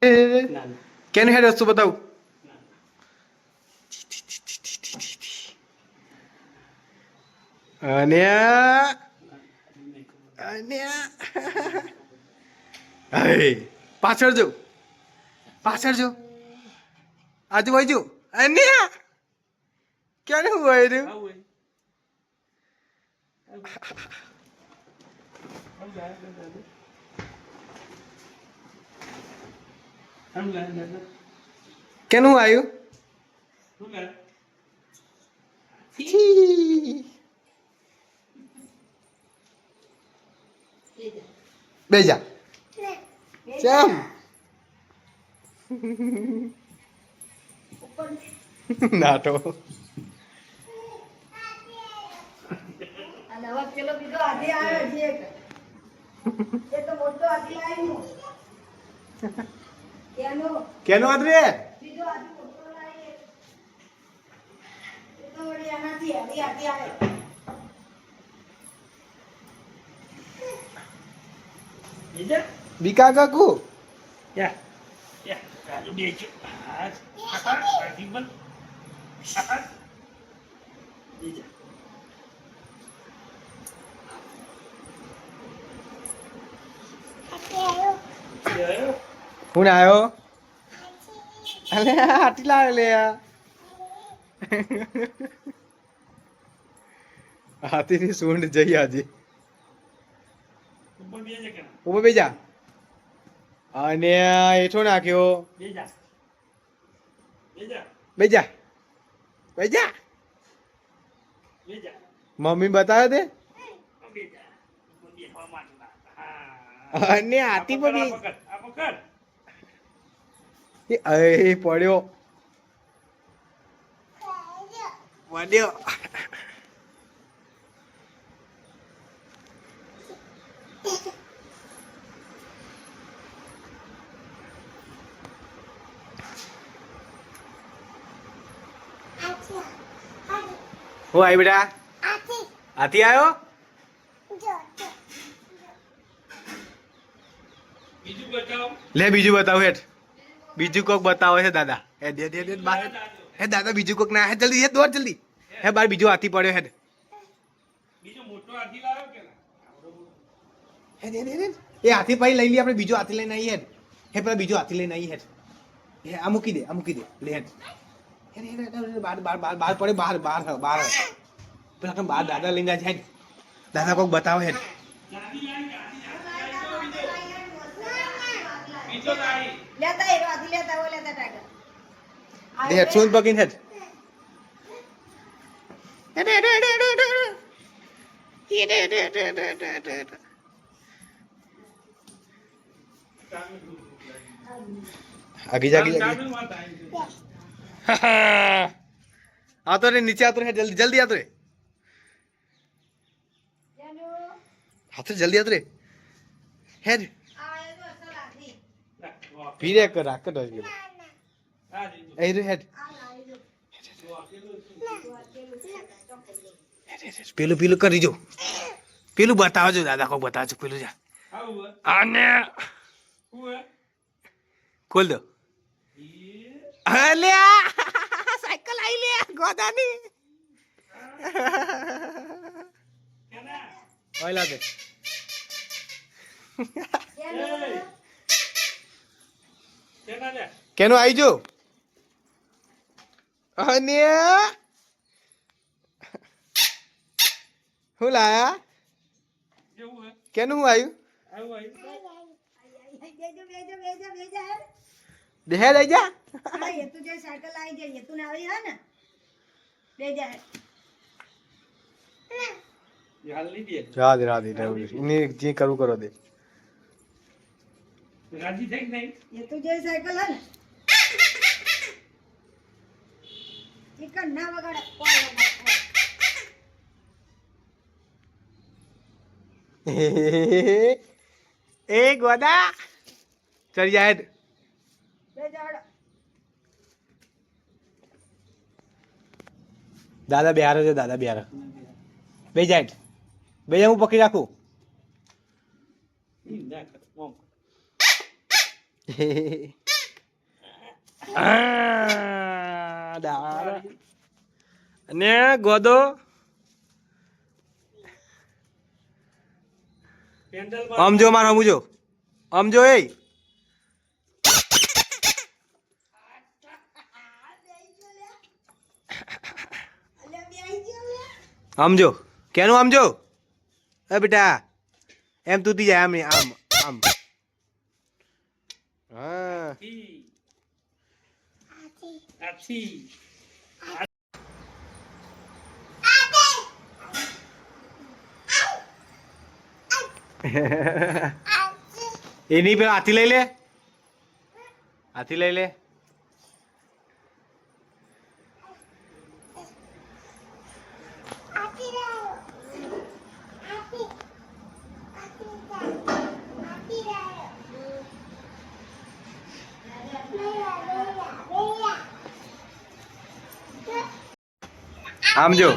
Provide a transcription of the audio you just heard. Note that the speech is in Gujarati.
કેનું હેડ વસ્તુ બતાવું અને પાછળ જો આજુબાજુ અને ક્યાં હું આવ્યું કેનું આવ્યું બેજા ચમ નાટો પેલો બીજો હાથી આવ્યો છે એ તો મોટો હાથી લાવ્યો કેનો આદરે બીજો હાથી મોટો લાવ્યો એ તો વળી આનાથી હાથી આવ્યો બીકા કાકુ કોણ આવ્યો અલે હાથી લાવે લે હાથીની સૂંઢ જઈ આજે ઉપર બેજા અને હેઠો નાખ્યો બેજા મમ્મી બતાવે તે અને હાથી પર પડ્યો હું આવી બેટા હાથી આવ્યો લે બીજું બતાવો હેઠ બીજું કોક બતાવો છે દાદા હે દે બાર હે દાદા બીજું કોક ના હે જલ્દી હે દોડ જલ્દી હે બાર બીજો હાથી પડ્યો હેડ બીજો મોટો હાથી લાવ્યો કે હે દે એ હાથી પછી લઈ લઈએ આપણે બીજો હાથી લઈને આવીએ હેડ હે પેલા બીજો હાથી લઈને આવીએ હેડ હે આ મૂકી દે લે હેડ બાર પડે બાર પેલા તમે બાર દાદા લઈને જાય દાદા કોક બતાવો હેડ બીજો લાવી લેતા એ હાથી લેતા ઓ લેતા ટાઈગર હેડ સુન પકીન હેડ आगे जाके आतो रे नीचे आतो रे जल्दी जल्दी आतो रे हाथ से जल्दी आतो रे हेड पीरे कर राख कर गयो ए रे हेड पेलू पेलू कर जो पेलू बताओ जो दादा को बताओ जो पेलू जा आने खोल दो अले साइकिल आई ले गोदानी ઓયલા દે કેનો આવી જો અને હું લાયા કેનું હું આવ્યું દેહે લઈ જા ये तू जो साइकिल आई जाए ये तू ना आई है ना ले जाए ये हाल नहीं दिए રાધે ઇને જે કરું કરો દે राजी थे कि नहीं ये तू जो साइकिल है ना चिकन ना वगड़ा એ ગોદા ચડી જાય ले जाओ દાદા બિહાર છે દાદા બિહાર બે જાય બે હું પકડી રાખું ना कर मोम દાડા અને ગોદો પેન્ડલ આમ જો માર હમું જો આમ જો એ આમ જો કેનું આમ જો એ બેટા એમ તૂટી જાય આમ નહીં, આમ આમ હા આછી એ નહીં પેલા હાથી લઈ લે હાથી લઈ લે આમ જો